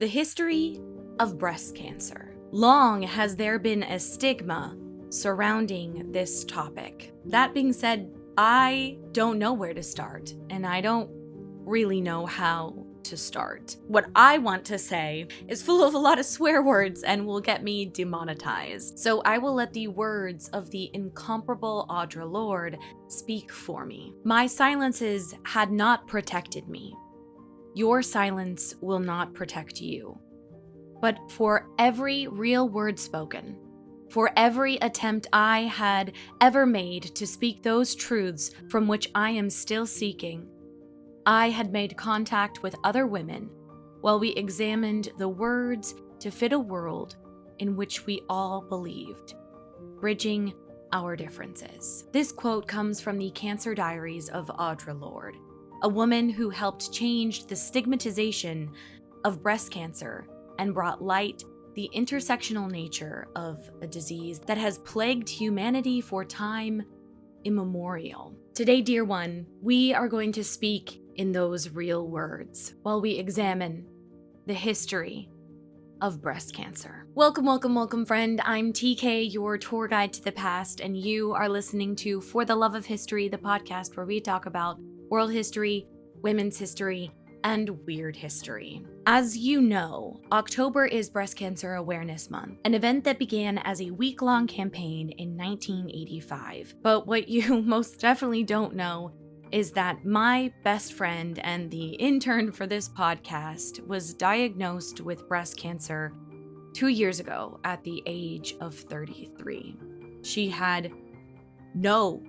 The history of breast cancer. Long has there been a stigma surrounding this topic. That being said, I don't know where to start, and I don't really know how to start. What I want to say is full of a lot of swear words and will get me demonetized. So I will let the words of the incomparable Audre Lorde speak for me. My silences had not protected me. Your silence will not protect you. But for every real word spoken, for every attempt I had ever made to speak those truths from which I am still seeking, I had made contact with other women while we examined the words to fit a world in which we all believed, bridging our differences. This quote comes from the Cancer Diaries of Audre Lorde, a woman who helped change the stigmatization of breast cancer and brought light the intersectional nature of a disease that has plagued humanity for time immemorial. Today, dear one, we are going to speak in those real words while we examine the history of breast cancer. Welcome, welcome, welcome, friend. I'm TK, your tour guide to the past, and you are listening to For the Love of History, the podcast where we talk about world history, women's history, and weird history. As you know, October is Breast Cancer Awareness Month, an event that began as a week-long campaign in 1985. But what you most definitely don't know is that my best friend and the intern for this podcast was diagnosed with breast cancer 2 years ago at the age of 33. She had no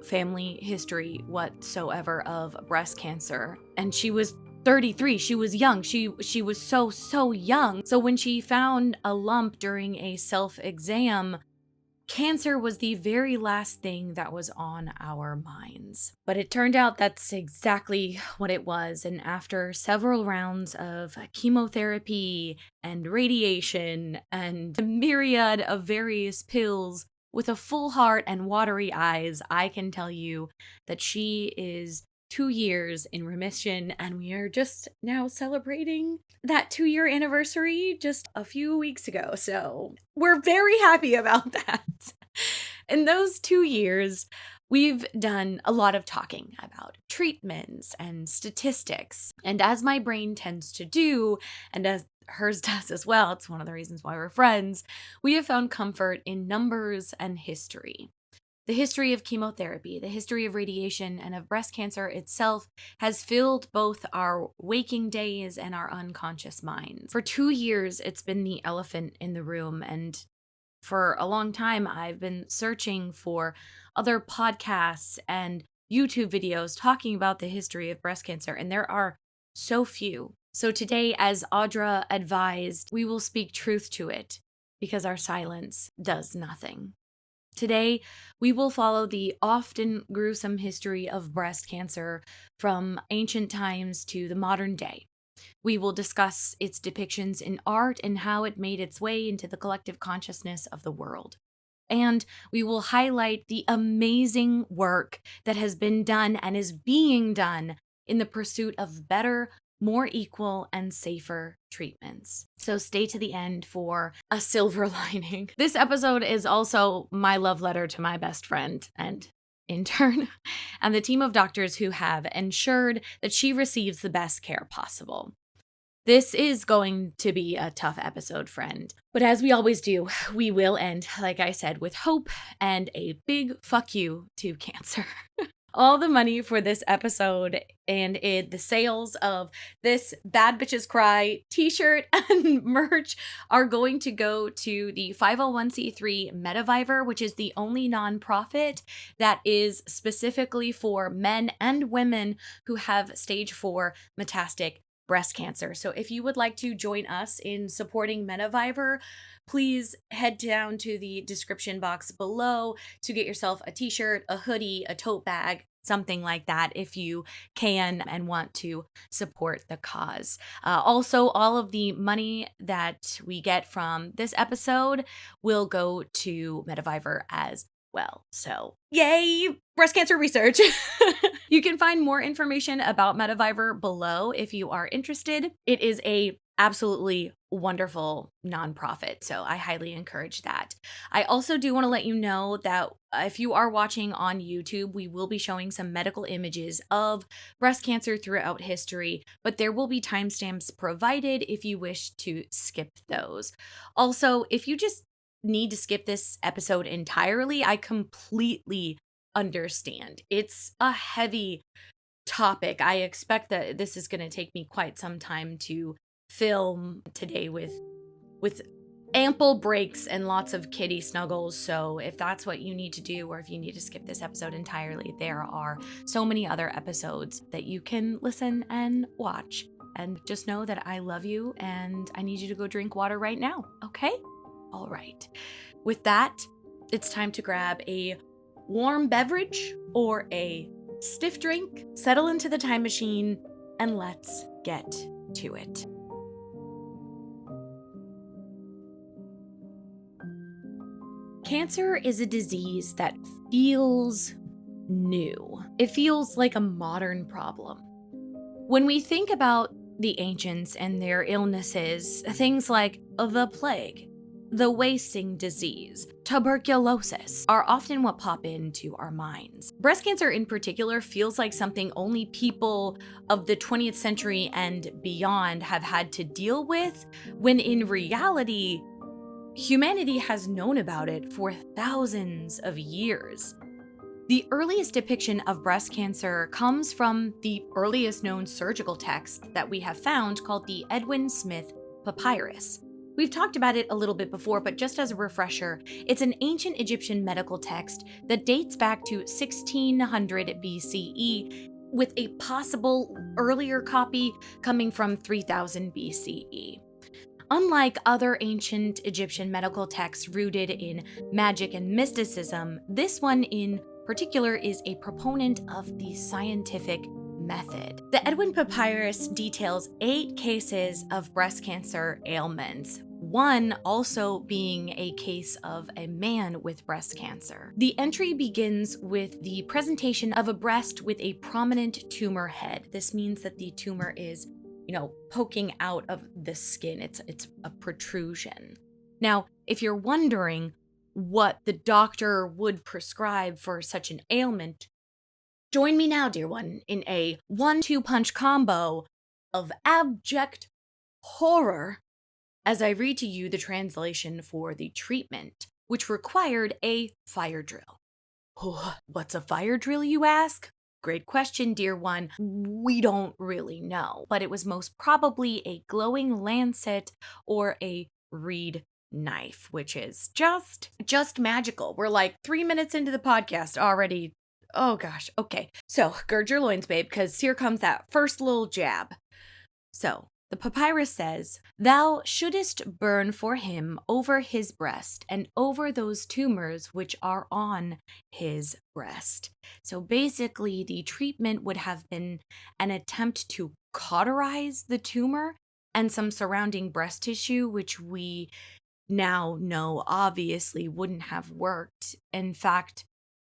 family history whatsoever of breast cancer, and she was 33. She was young. She was so young. So when she found a lump during a self-exam, cancer was the very last thing that was on our minds. But it turned out that's exactly what it was. And after several rounds of chemotherapy and radiation and a myriad of various pills, with a full heart and watery eyes, I can tell you that she is 2 years in remission, and we are just now celebrating that 2-year anniversary just a few weeks ago. So we're very happy about that. In those 2 years, we've done a lot of talking about treatments and statistics. And as my brain tends to do, and as hers does as well, it's one of the reasons why we're friends, we have found comfort in numbers and history. The history of chemotherapy, the history of radiation, and of breast cancer itself has filled both our waking days and our unconscious minds. For 2 years, it's been the elephant in the room, and for a long time, I've been searching for other podcasts and YouTube videos talking about the history of breast cancer, and there are so few. So today, as Audre advised, we will speak truth to it, because our silence does nothing. Today, we will follow the often gruesome history of breast cancer from ancient times to the modern day. We will discuss its depictions in art and how it made its way into the collective consciousness of the world. And we will highlight the amazing work that has been done and is being done in the pursuit of better, more equal, and safer treatments. So stay to the end for a silver lining. This episode is also my love letter to my best friend and intern and the team of doctors who have ensured that she receives the best care possible. This is going to be a tough episode, friend. But as we always do, we will end, like I said, with hope and a big fuck you to cancer. All the money for this episode and the sales of this Bad Bitches Cry t-shirt and merch are going to go to the 501c3 Mediviver, which is the only nonprofit that is specifically for men and women who have stage 4 metastatic breast cancer. So if you would like to join us in supporting Mediviver, please head down to the description box below to get yourself a t-shirt, a hoodie, a tote bag, something like that if you can and want to support the cause. Also, all of the money that we get from this episode will go to Mediviver as well. So, yay, breast cancer research. You can find more information about Mediviver below if you are interested. It is a absolutely wonderful nonprofit. So I highly encourage that. I also do want to let you know that if you are watching on YouTube, we will be showing some medical images of breast cancer throughout history, but there will be timestamps provided if you wish to skip those. Also, if you just need to skip this episode entirely, I completely understand. It's a heavy topic. I expect that this is going to take me quite some time to film today with ample breaks and lots of kitty snuggles. So if that's what you need to do, or if you need to skip this episode entirely, there are so many other episodes that you can listen and watch. And just know that I love you and I need you to go drink water right now. Okay? All right. With that, it's time to grab a warm beverage or a stiff drink, settle into the time machine, and let's get to it. Cancer is a disease that feels new. It feels like a modern problem. When we think about the ancients and their illnesses, things like the plague, the wasting disease, tuberculosis are often what pop into our minds. Breast cancer in particular feels like something only people of the 20th century and beyond have had to deal with, when in reality, humanity has known about it for thousands of years. The earliest depiction of breast cancer comes from the earliest known surgical text that we have found, called the Edwin Smith Papyrus. We've talked about it a little bit before, but just as a refresher, it's an ancient Egyptian medical text that dates back to 1600 BCE, with a possible earlier copy coming from 3000 BCE. Unlike other ancient Egyptian medical texts rooted in magic and mysticism, this one in particular is a proponent of the scientific method. The Edwin Papyrus details 8 cases of breast cancer ailments, one also being a case of a man with breast cancer. The entry begins with the presentation of a breast with a prominent tumor head. This means that the tumor is, poking out of the skin. It's a protrusion. Now, if you're wondering what the doctor would prescribe for such an ailment, join me now, dear one, in a 1-2 punch combo of abject horror as I read to you the translation for the treatment, which required a fire drill. What's a fire drill, you ask? Great question, dear one. We don't really know, but it was most probably a glowing lancet or a reed knife, which is just magical. We're like 3 minutes into the podcast already. Oh gosh. Okay. So gird your loins, babe, because here comes that first little jab. So the papyrus says, "Thou shouldest burn for him over his breast and over those tumors which are on his breast." So basically, the treatment would have been an attempt to cauterize the tumor and some surrounding breast tissue, which we now know obviously wouldn't have worked. In fact,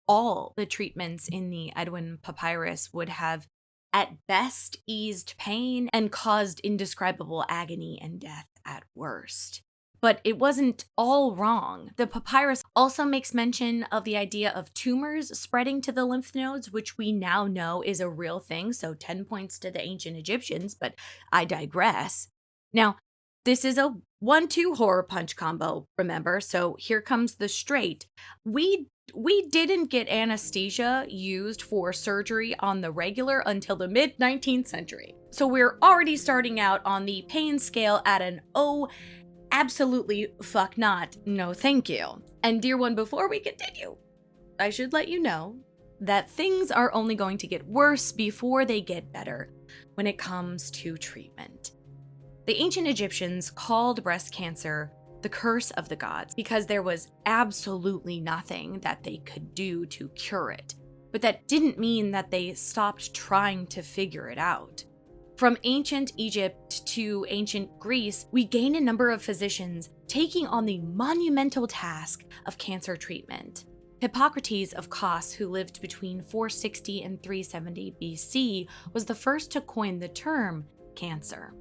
all the treatments in the Edwin Papyrus would have at best eased pain and caused indescribable agony and death at worst. But it wasn't all wrong. The papyrus also makes mention of the idea of tumors spreading to the lymph nodes, which we now know is a real thing, so 10 points to the ancient Egyptians, but I digress. Now, this is a 1-2 horror punch combo, remember? So here comes the straight. We didn't get anesthesia used for surgery on the regular until the mid-19th century. So we're already starting out on the pain scale at an absolutely fuck not, no thank you. And dear one, before we continue, I should let you know that things are only going to get worse before they get better when it comes to treatment. The ancient Egyptians called breast cancer the curse of the gods because there was absolutely nothing that they could do to cure it. But that didn't mean that they stopped trying to figure it out. From ancient Egypt to ancient Greece, we gain a number of physicians taking on the monumental task of cancer treatment. Hippocrates of Kos, who lived between 460 and 370 BC, was the first to coin the term cancer.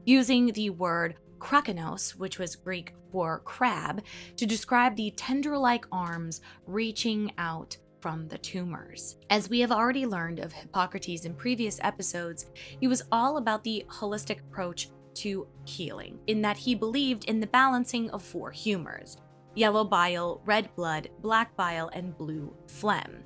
using the word krakenos, which was Greek for crab, to describe the tendril-like arms reaching out from the tumors. As we have already learned of Hippocrates in previous episodes, he was all about the holistic approach to healing, in that he believed in the balancing of 4 humors: yellow bile, red blood, black bile, and blue phlegm.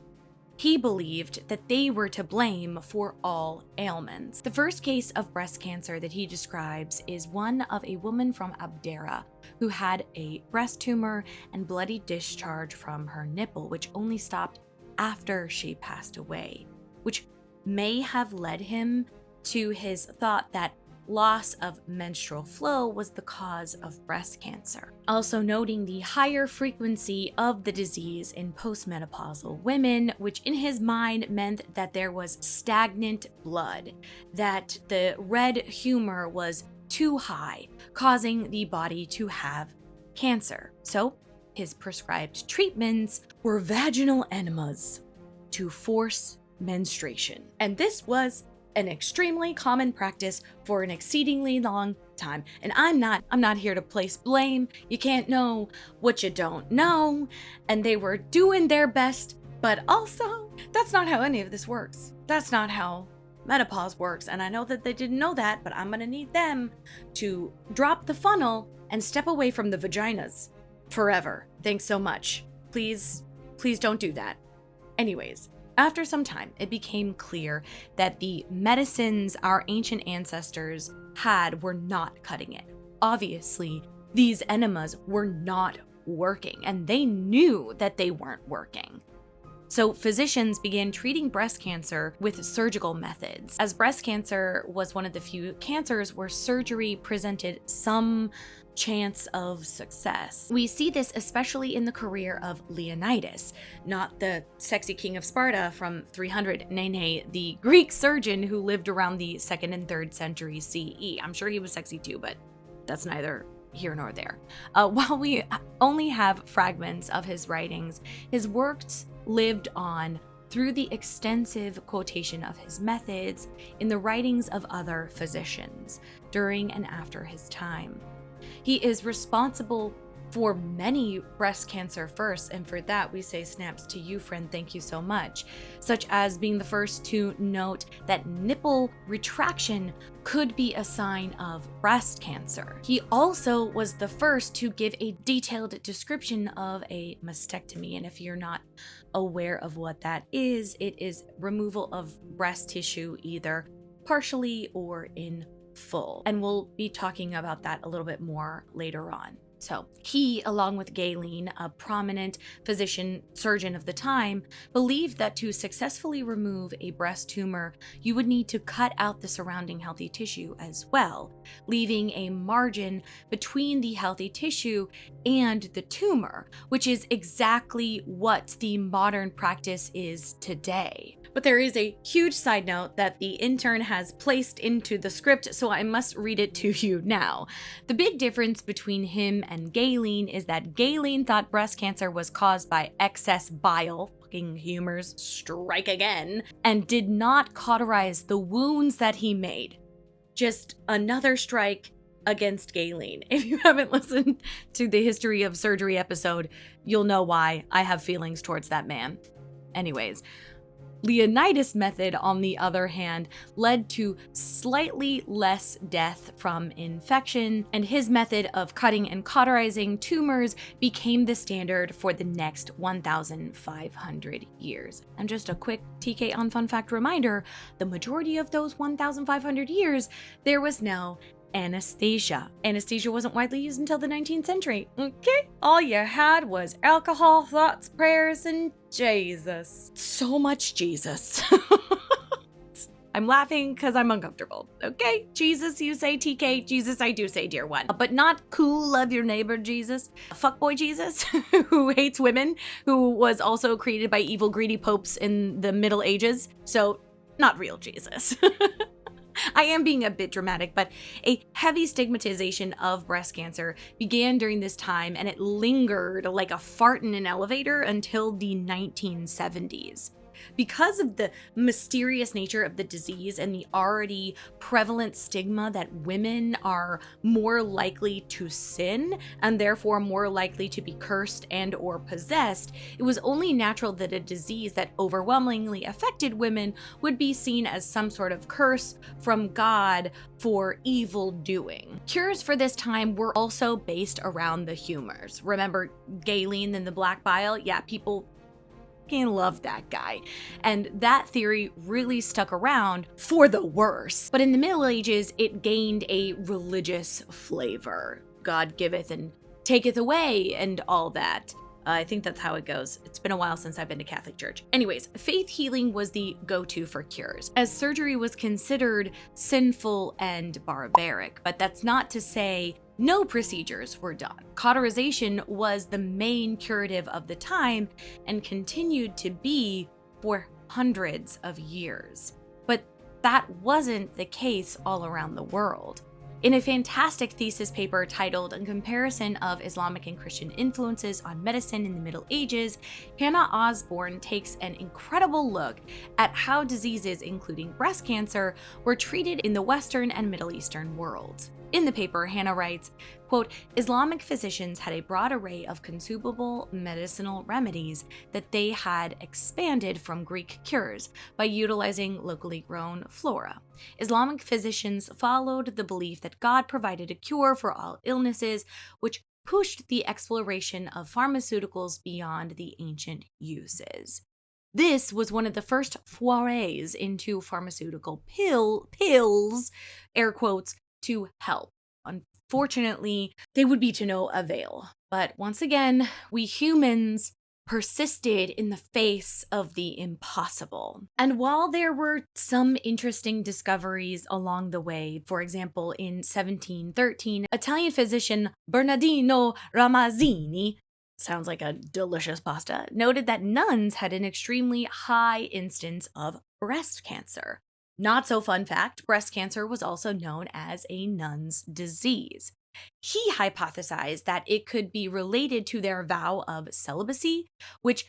He believed that they were to blame for all ailments. The first case of breast cancer that he describes is one of a woman from Abdera who had a breast tumor and bloody discharge from her nipple, which only stopped after she passed away, which may have led him to his thought that loss of menstrual flow was the cause of breast cancer. Also noting the higher frequency of the disease in postmenopausal women, which in his mind meant that there was stagnant blood, that the red humor was too high, causing the body to have cancer. So his prescribed treatments were vaginal enemas to force menstruation. And this was an extremely common practice for an exceedingly long time. And I'm not here to place blame. You can't know what you don't know. And they were doing their best, but also that's not how any of this works. That's not how menopause works. And I know that they didn't know that, but I'm gonna need them to drop the funnel and step away from the vaginas forever. Thanks so much. Please don't do that. Anyways, after some time, it became clear that the medicines our ancient ancestors had were not cutting it. Obviously, these enemas were not working, and they knew that they weren't working. So physicians began treating breast cancer with surgical methods, as breast cancer was one of the few cancers where surgery presented some chance of success. We see this especially in the career of Leonidas, not the sexy king of Sparta from 300, nay, the Greek surgeon who lived around the 2nd and 3rd century CE. I'm sure he was sexy too, but that's neither here nor there. While we only have fragments of his writings, his works lived on through the extensive quotation of his methods in the writings of other physicians during and after his time. He is responsible for many breast cancer firsts, and for that we say snaps to you, friend, thank you so much, such as being the first to note that nipple retraction could be a sign of breast cancer. He also was the first to give a detailed description of a mastectomy, and if you're not aware of what that is, it is removal of breast tissue either partially or in full. And we'll be talking about that a little bit more later on. So he, along with Galen, a prominent physician surgeon of the time, believed that to successfully remove a breast tumor, you would need to cut out the surrounding healthy tissue as well, leaving a margin between the healthy tissue and the tumor, which is exactly what the modern practice is today. But there is a huge side note that the intern has placed into the script, so I must read it to you now. The big difference between him and Galen is that Galen thought breast cancer was caused by excess bile, fucking humors strike again, and did not cauterize the wounds that he made. Just another strike against Galen. If you haven't listened to the history of surgery episode, you'll know why I have feelings towards that man. Anyways, Leonidas' method, on the other hand, led to slightly less death from infection, and his method of cutting and cauterizing tumors became the standard for the next 1,500 years. And just a quick TK on fun fact reminder, the majority of those 1,500 years, there was no anesthesia. Anesthesia wasn't widely used until the 19th century, okay? All you had was alcohol, thoughts, prayers, and Jesus. So much Jesus. I'm laughing because I'm uncomfortable, okay? Jesus, you say TK. Jesus, I do say dear one. But not cool, love your neighbor Jesus. Fuckboy Jesus, who hates women, who was also created by evil, greedy popes in the Middle Ages. So, not real Jesus. I am being a bit dramatic, but a heavy stigmatization of breast cancer began during this time, and it lingered like a fart in an elevator until the 1970s. Because of the mysterious nature of the disease and the already prevalent stigma that women are more likely to sin and therefore more likely to be cursed and or possessed, it was only natural that a disease that overwhelmingly affected women would be seen as some sort of curse from God for evil doing. Cures for this time were also based around the humors. Remember Galen and the black bile? Yeah, people fucking love that guy. And that theory really stuck around for the worse. But in the Middle Ages, it gained a religious flavor. God giveth and taketh away and all that. I think that's how it goes. It's been a while since I've been to Catholic church. Anyways, faith healing was the go-to for cures, as surgery was considered sinful and barbaric. But that's not to say no procedures were done. Cauterization was the main curative of the time and continued to be for hundreds of years. But that wasn't the case all around the world. In a fantastic thesis paper titled A Comparison of Islamic and Christian Influences on Medicine in the Middle Ages, Hannah Osborne takes an incredible look at how diseases, including breast cancer, were treated in the Western and Middle Eastern worlds. In the paper, Hannah writes, quote, Islamic physicians had a broad array of consumable medicinal remedies that they had expanded from Greek cures by utilizing locally grown flora. Islamic physicians followed the belief that God provided a cure for all illnesses, which pushed the exploration of pharmaceuticals beyond the ancient uses. This was one of the first forays into pharmaceutical pills, air quotes, to help. Unfortunately, they would be to no avail. But once again, we humans persisted in the face of the impossible. And while there were some interesting discoveries along the way, for example, in 1713, Italian physician Bernardino Ramazzini, sounds like a delicious pasta, noted that nuns had an extremely high instance of breast cancer. Not so fun fact, breast cancer was also known as a nun's disease. He hypothesized that it could be related to their vow of celibacy, which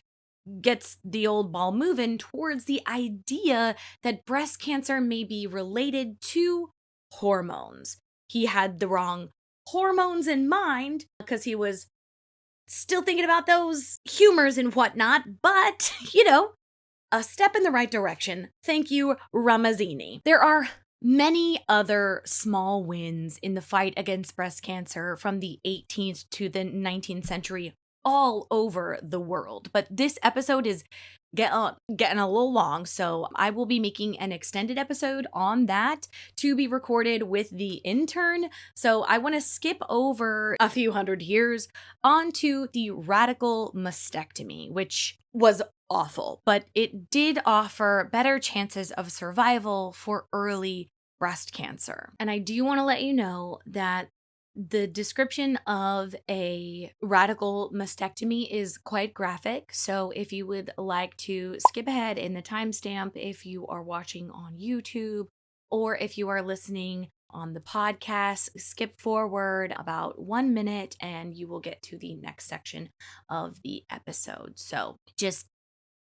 gets the old ball moving towards the idea that breast cancer may be related to hormones. He had the wrong hormones in mind because he was still thinking about those humors and whatnot, but, a step in the right direction. Thank you, Ramazzini. There are many other small wins in the fight against breast cancer from the 18th to the 19th century all over the world. But this episode is getting a little long, so I will be making an extended episode on that to be recorded with the intern. So I want to skip over a few hundred years onto the radical mastectomy, which was awful, but it did offer better chances of survival for early breast cancer. And I do want to let you know that the description of a radical mastectomy is quite graphic. So if you would like to skip ahead in the timestamp, if you are watching on YouTube, or if you are listening on the podcast, skip forward about 1 minute and you will get to the next section of the episode. So just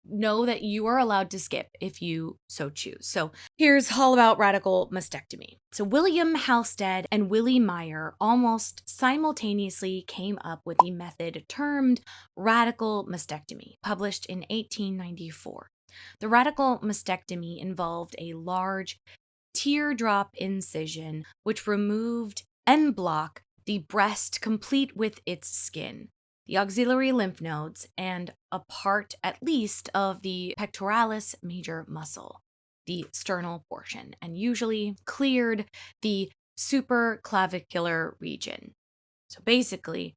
know that you are allowed to skip if you so choose. So here's all about radical mastectomy. So William Halsted and Willie Meyer almost simultaneously came up with the method termed radical mastectomy, published in 1894. The radical mastectomy involved a large teardrop incision which removed en bloc the breast complete with its skin, the auxiliary lymph nodes, and a part at least of the pectoralis major muscle, the sternal portion, and usually cleared the supraclavicular region. So basically,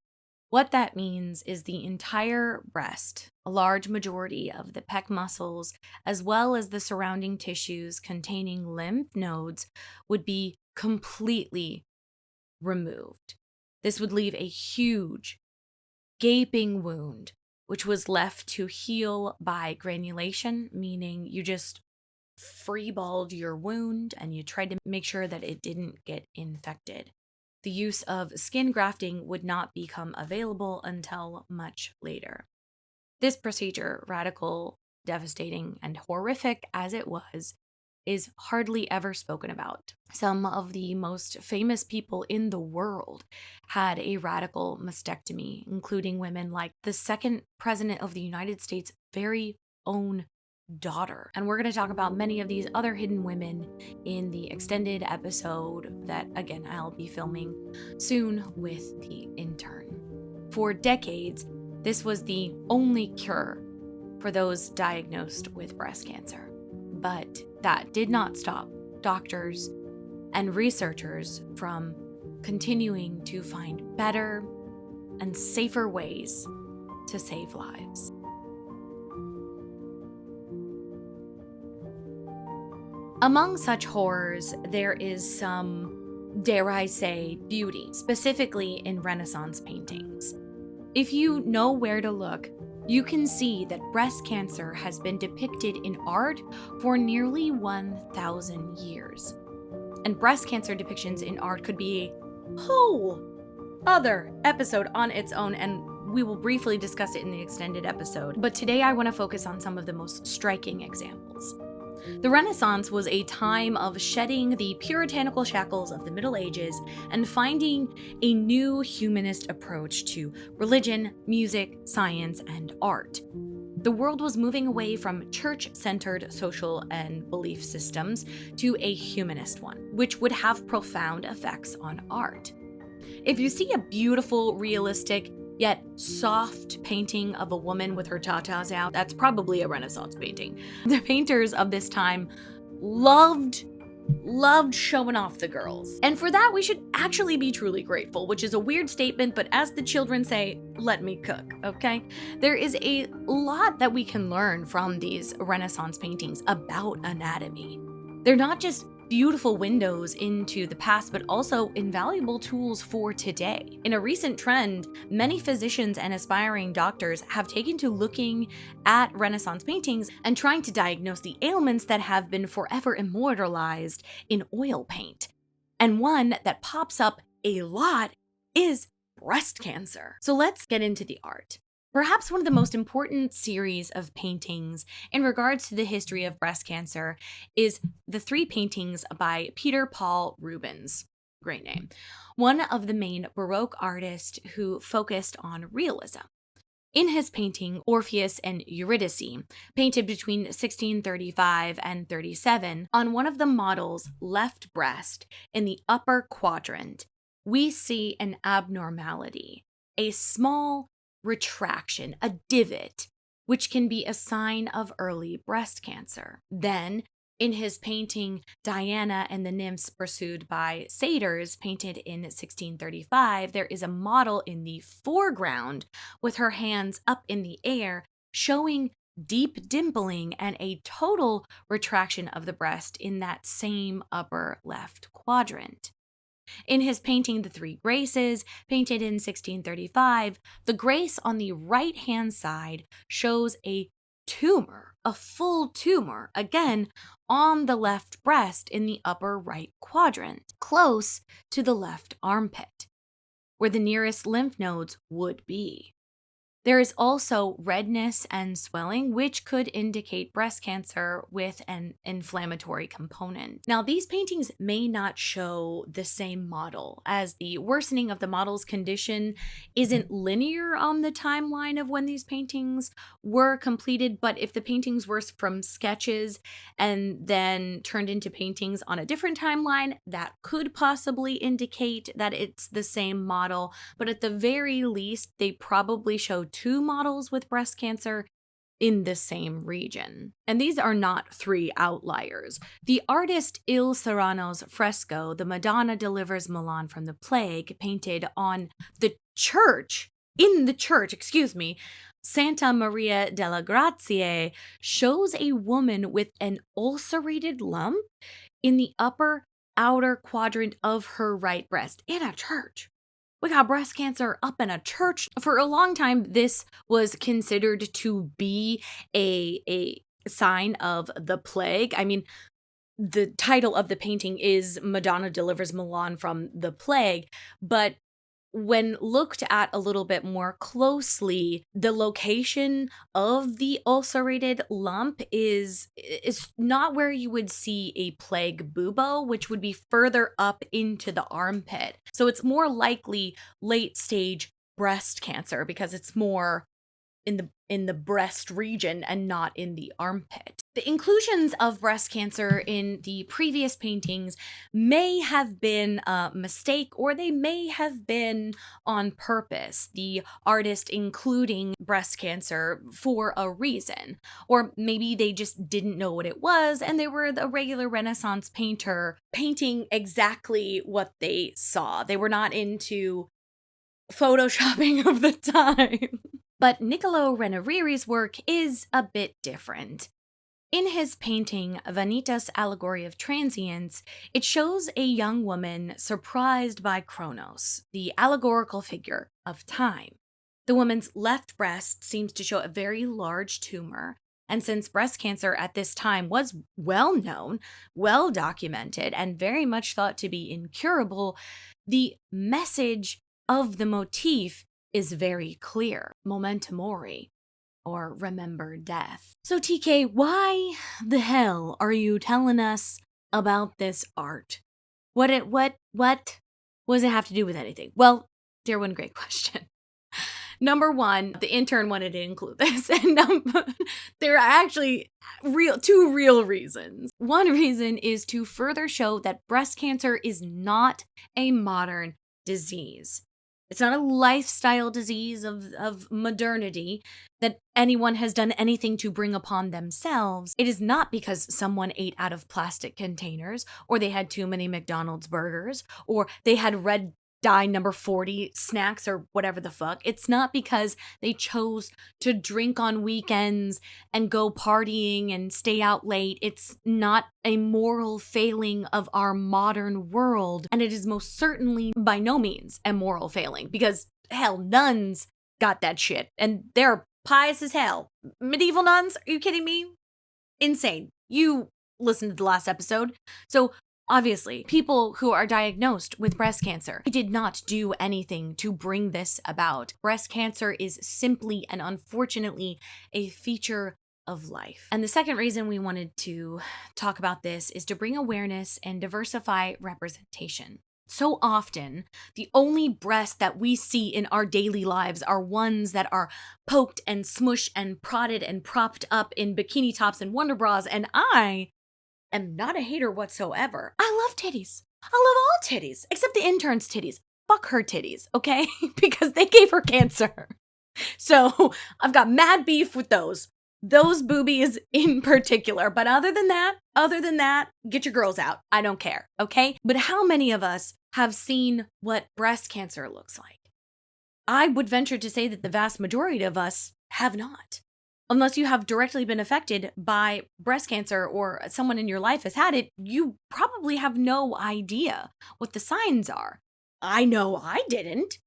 what that means is the entire breast, a large majority of the pec muscles, as well as the surrounding tissues containing lymph nodes, would be completely removed. This would leave a huge, gaping wound, which was left to heal by granulation, meaning you just freeballed your wound and you tried to make sure that it didn't get infected. The use of skin grafting would not become available until much later. This procedure, radical devastating and horrific as it was, is hardly ever spoken about. Some of the most famous people in the world had a radical mastectomy, including women like the second president of the United States' very own daughter. And we're going to talk about many of these other hidden women in the extended episode that, again, I'll be filming soon with the intern. For decades, this was the only cure for those diagnosed with breast cancer. But that did not stop doctors and researchers from continuing to find better and safer ways to save lives. Among such horrors, there is some, dare I say, beauty, specifically in Renaissance paintings. If you know where to look, you can see that breast cancer has been depicted in art for nearly 1,000 years. And breast cancer depictions in art could be a whole other episode on its own, and we will briefly discuss it in the extended episode. But today I want to focus on some of the most striking examples. The Renaissance was a time of shedding the puritanical shackles of the Middle Ages and finding a new humanist approach to religion, music, science, and art. The world was moving away from church-centered social and belief systems to a humanist one, which would have profound effects on art. If you see a beautiful, realistic, yet soft painting of a woman with her tatas out, that's probably a Renaissance painting. The painters of this time loved showing off the girls. And for that, we should actually be truly grateful, which is a weird statement, but as the children say, let me cook, okay? There is a lot that we can learn from these Renaissance paintings about anatomy. They're not just beautiful windows into the past, but also invaluable tools for today. In a recent trend, many physicians and aspiring doctors have taken to looking at Renaissance paintings and trying to diagnose the ailments that have been forever immortalized in oil paint. And one that pops up a lot is breast cancer. So let's get into the art. Perhaps one of the most important series of paintings in regards to the history of breast cancer is the three paintings by Peter Paul Rubens. Great name. One of the main Baroque artists who focused on realism. In his painting, Orpheus and Eurydice, painted between 1635 and 37, on one of the model's left breast in the upper quadrant, we see an abnormality, a small retraction, a divot, which can be a sign of early breast cancer. Then, in his painting Diana and the Nymphs Pursued by Satyrs, painted in 1635, there is a model in the foreground with her hands up in the air, showing deep dimpling and a total retraction of the breast in that same upper left quadrant. In his painting The Three Graces, painted in 1635, the grace on the right-hand side shows a tumor, a full tumor, again on the left breast in the upper right quadrant, close to the left armpit, where the nearest lymph nodes would be. There is also redness and swelling, which could indicate breast cancer with an inflammatory component. Now, these paintings may not show the same model, as the worsening of the model's condition isn't linear on the timeline of when these paintings were completed, but if the paintings were from sketches and then turned into paintings on a different timeline, that could possibly indicate that it's the same model, but at the very least, they probably show two models with breast cancer in the same region. And these are not three outliers. The artist Il Serrano's fresco, The Madonna Delivers Milan from the Plague, painted on the church, Santa Maria della Grazie, shows a woman with an ulcerated lump in the upper outer quadrant of her right breast in a church. We got breast cancer up in a church. For a long time, this was considered to be a sign of the plague. I mean, the title of the painting is Madonna Delivers Milan from the Plague, but when looked at a little bit more closely, the location of the ulcerated lump is not where you would see a plague bubo, which would be further up into the armpit. So it's more likely late stage breast cancer because it's more in the breast region and not in the armpit. The inclusions of breast cancer in the previous paintings may have been a mistake, or they may have been on purpose, the artist including breast cancer for a reason. Or maybe they just didn't know what it was and they were a regular Renaissance painter painting exactly what they saw. They were not into photoshopping of the time. But Niccolò Renariri's work is a bit different. In his painting, Vanita's Allegory of Transience, it shows a young woman surprised by Kronos, the allegorical figure of time. The woman's left breast seems to show a very large tumor, and since breast cancer at this time was well known, well documented, and very much thought to be incurable, the message of the motif is very clear. Memento mori, or remember death. So TK, why the hell are you telling us about this art? What does it have to do with anything? Well, dear one, great question. Number one, the intern wanted to include this, and there are actually two real reasons. One reason is to further show that breast cancer is not a modern disease. It's not a lifestyle disease of modernity that anyone has done anything to bring upon themselves. It is not because someone ate out of plastic containers, or they had too many McDonald's burgers, or they had red dye number 40 snacks or whatever the fuck. It's not because they chose to drink on weekends and go partying and stay out late. It's not a moral failing of our modern world. And it is most certainly by no means a moral failing, because hell, nuns got that shit and they're pious as hell. Medieval nuns? Are you kidding me? Insane. You listened to the last episode. So obviously, people who are diagnosed with breast cancer did not do anything to bring this about. Breast cancer is simply and unfortunately a feature of life. And the second reason we wanted to talk about this is to bring awareness and diversify representation. So often, the only breasts that we see in our daily lives are ones that are poked and smushed and prodded and propped up in bikini tops and wonder bras, and I am not a hater whatsoever. I love titties. I love all titties, except the intern's titties. Fuck her titties, okay? Because they gave her cancer. So I've got mad beef with those boobies in particular. But other than that, get your girls out. I don't care, okay? But how many of us have seen what breast cancer looks like? I would venture to say that the vast majority of us have not. Unless you have directly been affected by breast cancer or someone in your life has had it, you probably have no idea what the signs are. I know I didn't.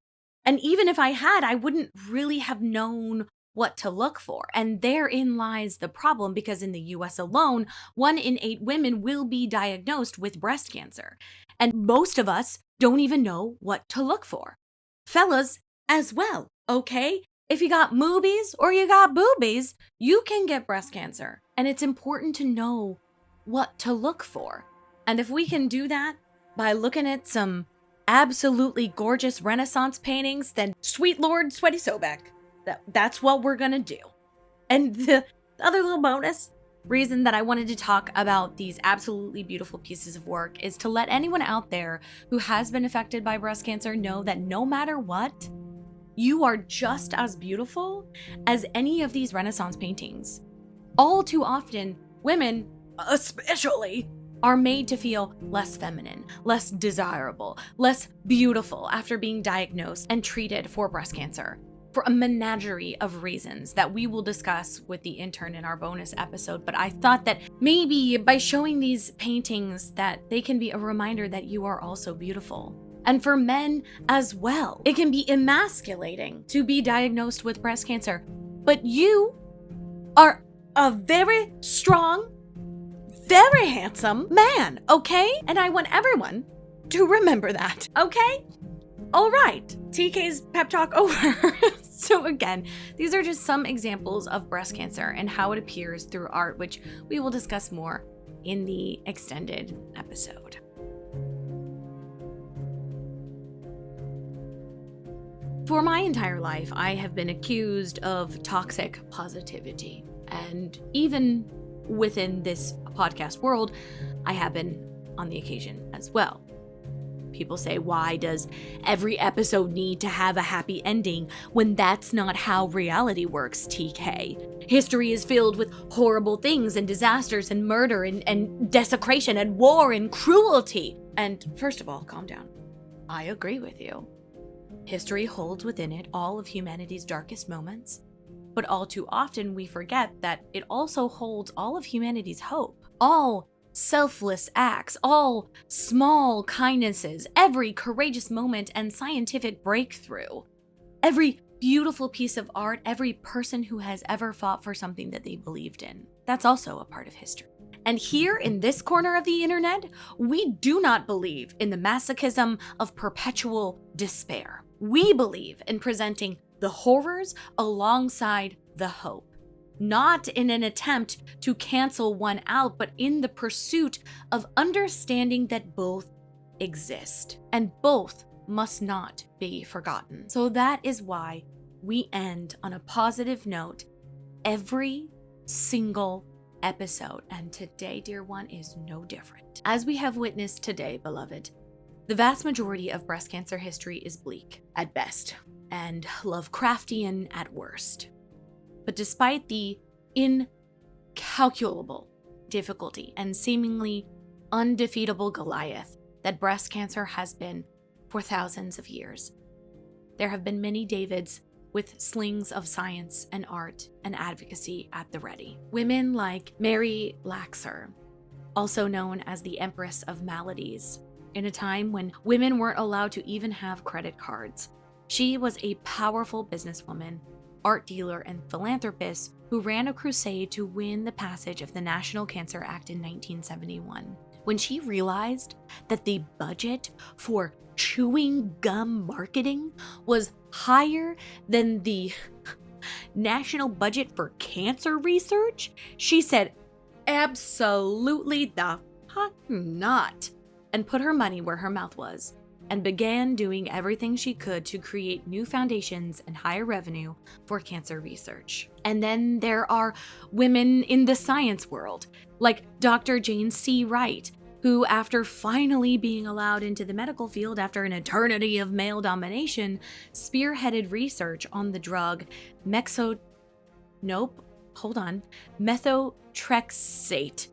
And even if I had, I wouldn't really have known what to look for. And therein lies the problem, because in the US alone, 1 in 8 women will be diagnosed with breast cancer. And most of us don't even know what to look for. Fellas as well, okay? If you got moobies or you got boobies, you can get breast cancer. And it's important to know what to look for. And if we can do that by looking at some absolutely gorgeous Renaissance paintings, then sweet Lord Sweaty Sobek. That's what we're gonna do. And the other little bonus reason that I wanted to talk about these absolutely beautiful pieces of work is to let anyone out there who has been affected by breast cancer know that no matter what, you are just as beautiful as any of these Renaissance paintings. All too often, women, especially, are made to feel less feminine, less desirable, less beautiful after being diagnosed and treated for breast cancer, for a menagerie of reasons that we will discuss with the intern in our bonus episode. But I thought that maybe by showing these paintings that they can be a reminder that you are also beautiful. And for men as well, it can be emasculating to be diagnosed with breast cancer. But you are a very strong, very handsome man, okay? And I want everyone to remember that, okay? All right, TK's pep talk over. So again, these are just some examples of breast cancer and how it appears through art, which we will discuss more in the extended episode. For my entire life, I have been accused of toxic positivity. And even within this podcast world, I have been on the occasion as well. People say, why does every episode need to have a happy ending when that's not how reality works, TK? History is filled with horrible things and disasters and murder and desecration and war and cruelty. And first of all, calm down. I agree with you. History holds within it all of humanity's darkest moments, but all too often we forget that it also holds all of humanity's hope. All selfless acts, all small kindnesses, every courageous moment and scientific breakthrough, every beautiful piece of art, every person who has ever fought for something that they believed in. That's also a part of history. And here in this corner of the internet, we do not believe in the masochism of perpetual despair. We believe in presenting the horrors alongside the hope. Not in an attempt to cancel one out, but in the pursuit of understanding that both exist and both must not be forgotten. So that is why we end on a positive note every single episode. And today, dear one, is no different. As we have witnessed today, beloved, the vast majority of breast cancer history is bleak at best and Lovecraftian at worst. But despite the incalculable difficulty and seemingly undefeatable Goliath that breast cancer has been for thousands of years, there have been many Davids with slings of science and art and advocacy at the ready. Women like Mary Laxer, also known as the Empress of Maladies, in a time when women weren't allowed to even have credit cards. She was a powerful businesswoman, art dealer, and philanthropist who ran a crusade to win the passage of the National Cancer Act in 1971. When she realized that the budget for chewing gum marketing was higher than the national budget for cancer research, she said, absolutely the fuck not, and put her money where her mouth was, and began doing everything she could to create new foundations and higher revenue for cancer research. And then there are women in the science world, like Dr. Jane C. Wright, who, after finally being allowed into the medical field after an eternity of male domination, spearheaded research on the drug methotrexate.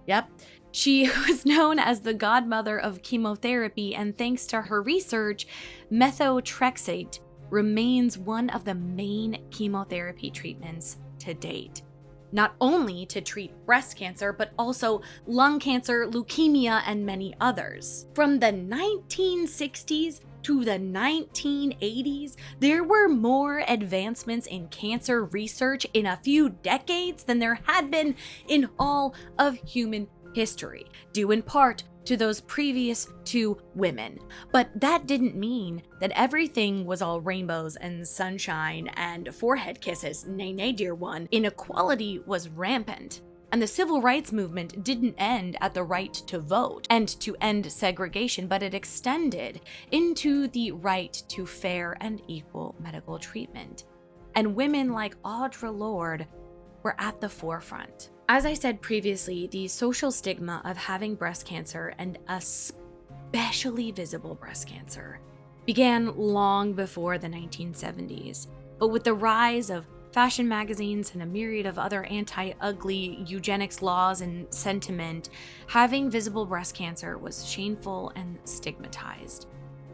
Yep. She was known as the godmother of chemotherapy, and thanks to her research, methotrexate remains one of the main chemotherapy treatments to date. Not only to treat breast cancer, but also lung cancer, leukemia, and many others. From the 1960s to the 1980s, there were more advancements in cancer research in a few decades than there had been in all of human history, due in part to those previous two women. But that didn't mean that everything was all rainbows and sunshine and forehead kisses. Nay, nay, dear one. Inequality was rampant. And the civil rights movement didn't end at the right to vote and to end segregation, but it extended into the right to fair and equal medical treatment. And women like Audre Lorde were at the forefront. As I said previously, the social stigma of having breast cancer, and especially visible breast cancer, began long before the 1970s. But with the rise of fashion magazines and a myriad of other anti-ugly eugenics laws and sentiment, having visible breast cancer was shameful and stigmatized.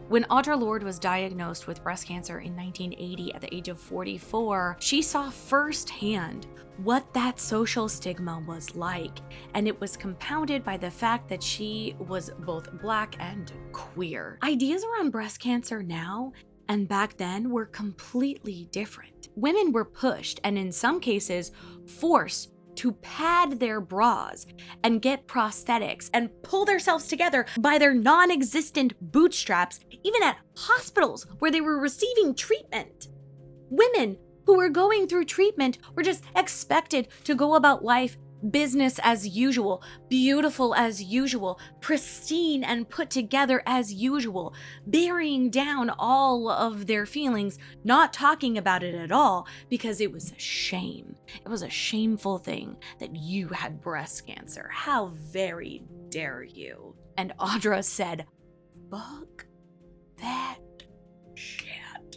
When Audre Lorde was diagnosed with breast cancer in 1980 at the age of 44, she saw firsthand what that social stigma was like, and it was compounded by the fact that she was both Black and queer. Ideas around breast cancer now and back then were completely different. Women were pushed, and in some cases, forced to pad their bras and get prosthetics and pull themselves together by their non-existent bootstraps, even at hospitals where they were receiving treatment. Women who were going through treatment were just expected to go about life business as usual, beautiful as usual, pristine and put together as usual, burying down all of their feelings, not talking about it at all because it was a shame. It was a shameful thing that you had breast cancer. How very dare you? And Audre said, fuck that shit.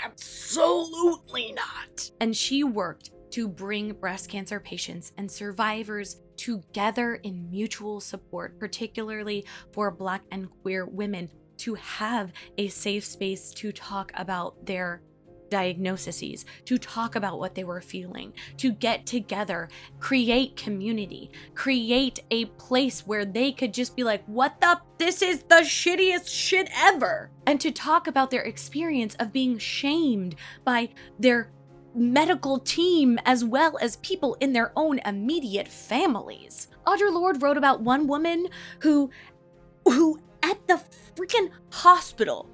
Absolutely not. And she worked to bring breast cancer patients and survivors together in mutual support, particularly for Black and queer women, to have a safe space to talk about their diagnoses, to talk about what they were feeling, to get together, create community, create a place where they could just be like, what the? This is the shittiest shit ever. And to talk about their experience of being shamed by their medical team as well as people in their own immediate families. Audre Lorde wrote about one woman who at the freaking hospital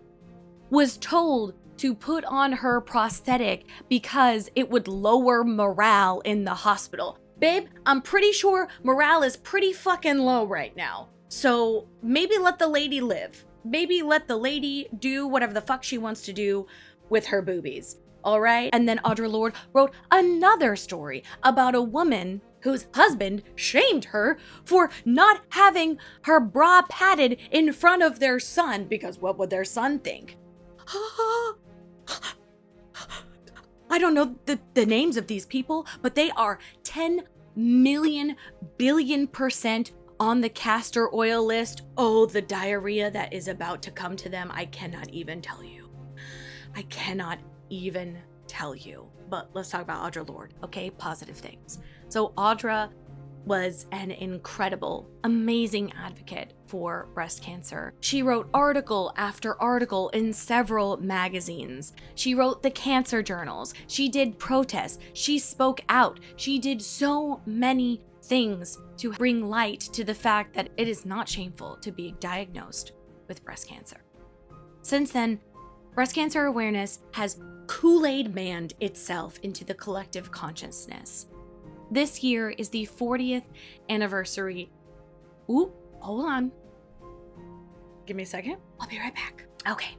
was told to put on her prosthetic because it would lower morale in the hospital. Babe, I'm pretty sure morale is pretty fucking low right now. So maybe let the lady live. Maybe let the lady do whatever the fuck she wants to do with her boobies. All right. And then Audre Lorde wrote another story about a woman whose husband shamed her for not having her bra padded in front of their son because what would their son think? I don't know the names of these people, but they are 10 million billion% on the castor oil list. Oh, the diarrhea that is about to come to them. I cannot even tell you. I cannot even tell you. But let's talk about Audre Lorde, okay? Positive things. So Audre was an incredible, amazing advocate for breast cancer. She wrote article after article in several magazines. She wrote the cancer journals. She did protests. She spoke out. She did so many things to bring light to the fact that it is not shameful to be diagnosed with breast cancer. Since then, breast cancer awareness has Kool-Aid manned itself into the collective consciousness. This year is the 40th anniversary. Ooh, hold on. Give me a second. I'll be right back. Okay,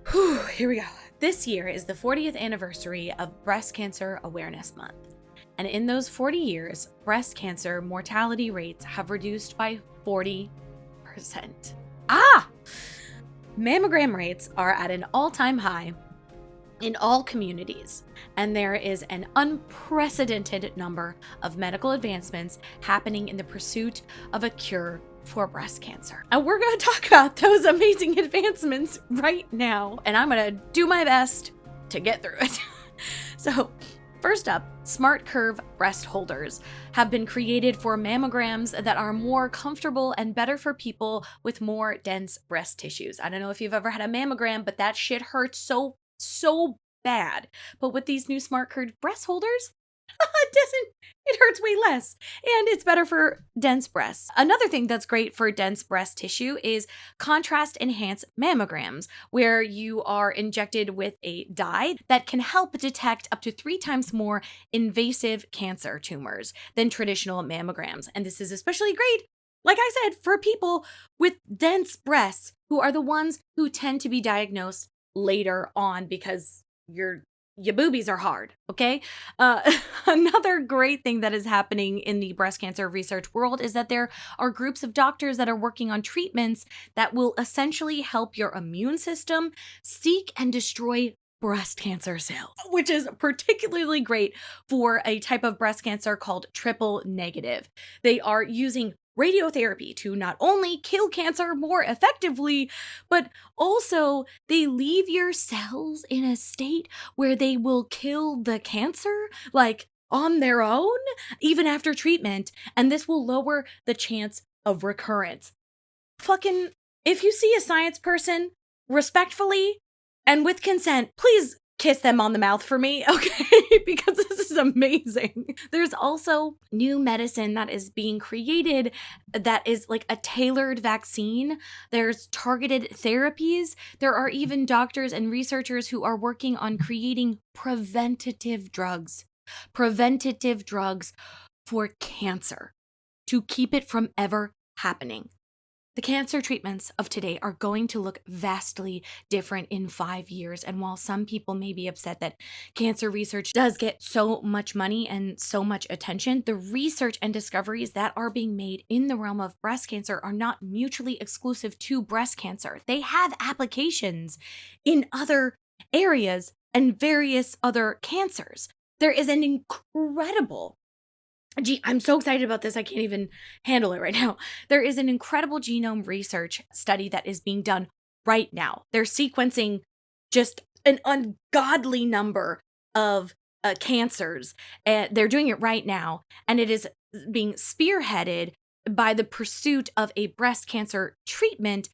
here we go. This year is the 40th anniversary of Breast Cancer Awareness Month. And in those 40 years, breast cancer mortality rates have reduced by 40%. Mammogram rates are at an all-time high in all communities, and there is an unprecedented number of medical advancements happening in the pursuit of a cure for breast cancer. And we're going to talk about those amazing advancements right now, and I'm going to do my best to get through it. So, first up, smart curve breast holders have been created for mammograms that are more comfortable and better for people with more dense breast tissues. I don't know if you've ever had a mammogram, but that shit hurts so bad. But with these new smart curved breast holders, it hurts way less, and it's better for dense breasts. Another thing that's great for dense breast tissue is contrast enhanced mammograms, where you are injected with a dye that can help detect up to 3 times more invasive cancer tumors than traditional mammograms. And this is especially great, like I said, for people with dense breasts, who are the ones who tend to be diagnosed later on because your boobies are hard, okay? Another great thing that is happening in the breast cancer research world is that there are groups of doctors that are working on treatments that will essentially help your immune system seek and destroy breast cancer cells, which is particularly great for a type of breast cancer called triple negative. They are using radiotherapy to not only kill cancer more effectively, but also they leave your cells in a state where they will kill the cancer, like on their own, even after treatment, and this will lower the chance of recurrence. Fucking, if you see a science person, respectfully and with consent, please kiss them on the mouth for me, okay? Because this is amazing. There's also new medicine that is being created that is like a tailored vaccine. There's targeted therapies. There are even doctors and researchers who are working on creating preventative drugs for cancer to keep it from ever happening. The cancer treatments of today are going to look vastly different in 5 years. And while some people may be upset that cancer research does get so much money and so much attention, the research and discoveries that are being made in the realm of breast cancer are not mutually exclusive to breast cancer. They have applications in other areas and various other cancers. There is an incredible I'm so excited about this. I can't even handle it right now. There is an incredible genome research study that is being done right now. They're sequencing just an ungodly number of cancers. And they're doing it right now. And it is being spearheaded by the pursuit of a breast cancer treatment.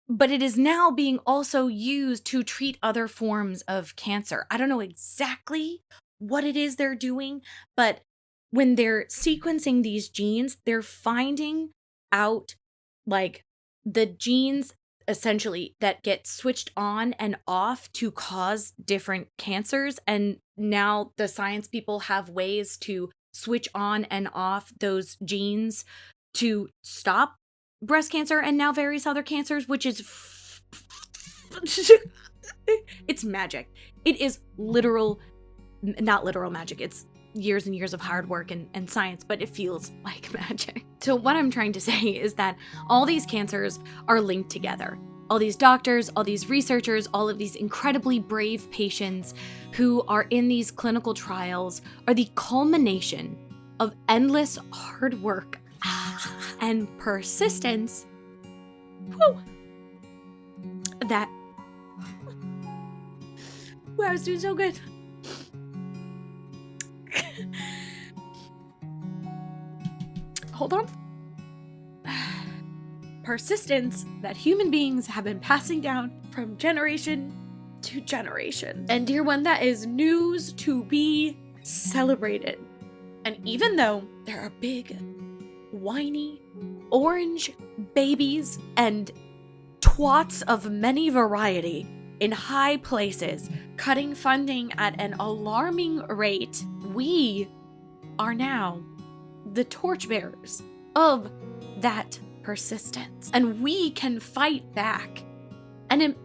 But it is now being also used to treat other forms of cancer. I don't know exactly what it is they're doing, but when they're sequencing these genes, they're finding out like the genes essentially that get switched on and off to cause different cancers. And now the science people have ways to switch on and off those genes to stop breast cancer and now various other cancers, which is it's magic. It is not literal magic. It's years and years of hard work and science, but it feels like magic. So what I'm trying to say is that all these cancers are linked together. All these doctors, all these researchers, all of these incredibly brave patients who are in these clinical trials are the culmination of endless hard work and persistence. I was doing so good. Hold on. Persistence that human beings have been passing down from generation to generation. And dear one, that is news to be celebrated. And even though there are big, whiny, orange babies and twats of many variety in high places, cutting funding at an alarming rate, we are now the torchbearers of that persistence. And we can fight back. And it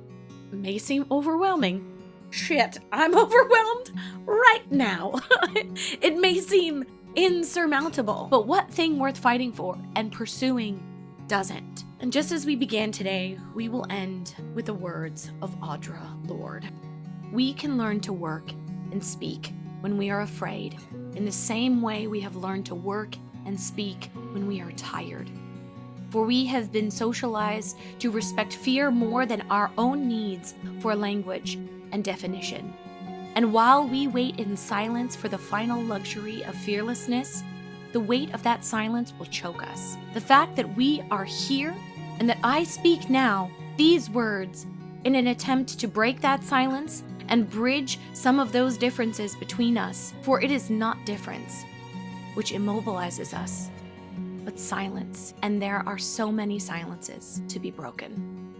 may seem overwhelming. Shit, I'm overwhelmed right now. It may seem insurmountable, but what thing worth fighting for and pursuing doesn't? And just as we began today, we will end with the words of Audre Lorde. We can learn to work and speak when we are afraid, in the same way we have learned to work and speak when we are tired. For we have been socialized to respect fear more than our own needs for language and definition. And while we wait in silence for the final luxury of fearlessness, the weight of that silence will choke us. The fact that we are here and that I speak now these words in an attempt to break that silence and bridge some of those differences between us, for it is not difference which immobilizes us, but silence, and there are so many silences to be broken.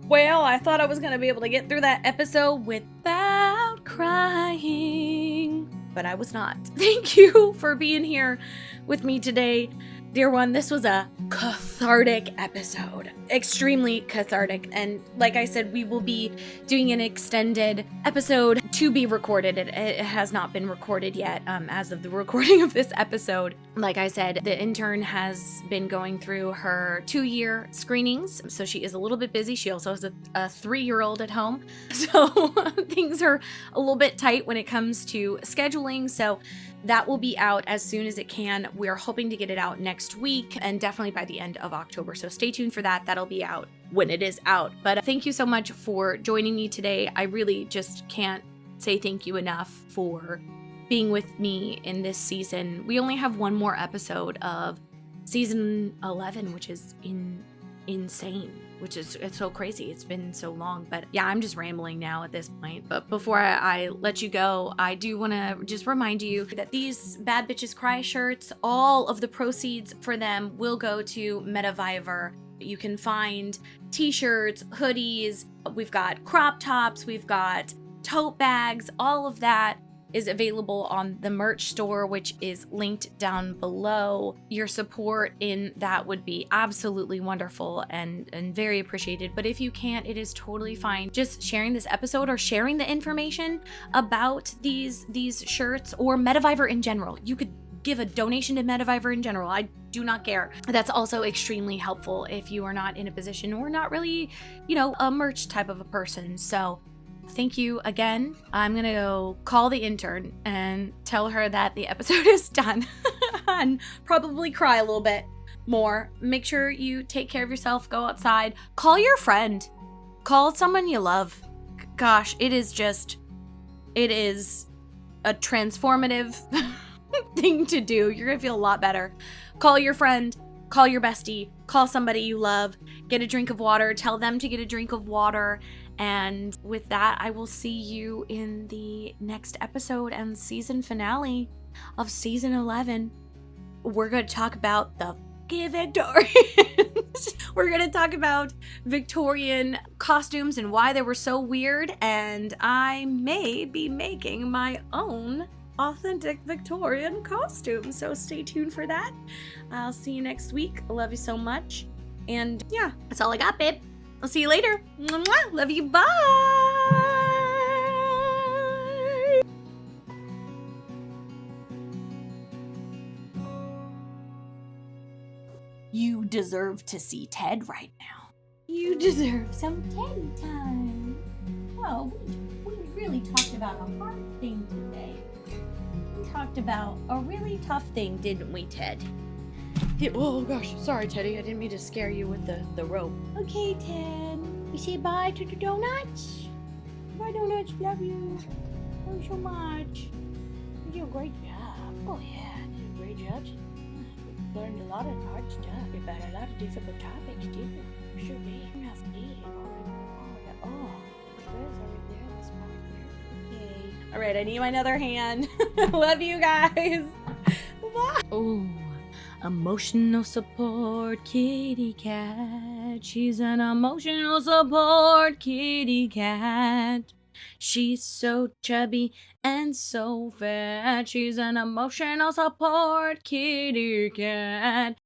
Well, I thought I was going to be able to get through that episode without crying, but I was not. Thank you for being here with me today. Dear one, this was a cathartic episode. Extremely cathartic. And like I said, we will be doing an extended episode to be recorded. It has not been recorded yet as of the recording of this episode. Like I said, the intern has been going through her 2-year screenings, so she is a little bit busy. She also has a 3-year-old at home. So things are a little bit tight when it comes to scheduling. So that will be out as soon as it can. We're hoping to get it out next week and definitely by the end of October. So stay tuned for that. That'll be out when it is out. But thank you so much for joining me today. I really just can't say thank you enough for being with me in this season. We only have one more episode of season 11, which is insane, which is, it's so crazy. It's been so long, but yeah, I'm just rambling now at this point. But before I let you go, I do want to just remind you that these Bad Bitches Cry shirts, all of the proceeds for them will go to Metaviver. You can find t-shirts, hoodies, we've got crop tops, we've got tote bags, all of that is available on the merch store, which is linked down below. Your support in that would be absolutely wonderful and very appreciated. But if you can't, it is totally fine. Just sharing this episode or sharing the information about these shirts or Metaviver in general. You could give a donation to Metaviver in general. I do not care. That's also extremely helpful if you are not in a position or not really, a merch type of a person. So thank you again. I'm gonna go call the intern and tell her that the episode is done and probably cry a little bit more. Make sure you take care of yourself, go outside, call your friend, call someone you love. Gosh, it is a transformative thing to do. You're gonna feel a lot better. Call your friend, call your bestie, call somebody you love, get a drink of water, tell them to get a drink of water. And with that, I will see you in the next episode and season finale of season 11. We're going to talk about the Victorians. We're going to talk about Victorian costumes and why they were so weird. And I may be making my own authentic Victorian costume. So stay tuned for that. I'll see you next week. I love you so much. And yeah, that's all I got, babe. I'll see you later. Mwah, love you. Bye. You deserve to see Ted right now. You deserve some Teddy time. Oh, we really talked about a hard thing today. We talked about a really tough thing, didn't we, Ted? Oh gosh, sorry Teddy, I didn't mean to scare you with the rope. Okay, Ted, you say bye to the donuts? Bye donuts, love you. Love you so much. You did a great job. Oh yeah, you did a great job. You learned a lot of hard stuff about a lot of difficult topics, didn't you? You sure did. Enough did. Oh, there's over there, this part there. Okay. Alright, I need my other hand. Love you guys. Bye. Oh. Emotional support kitty cat. She's an emotional support kitty cat. She's so chubby and so fat. She's an emotional support kitty cat.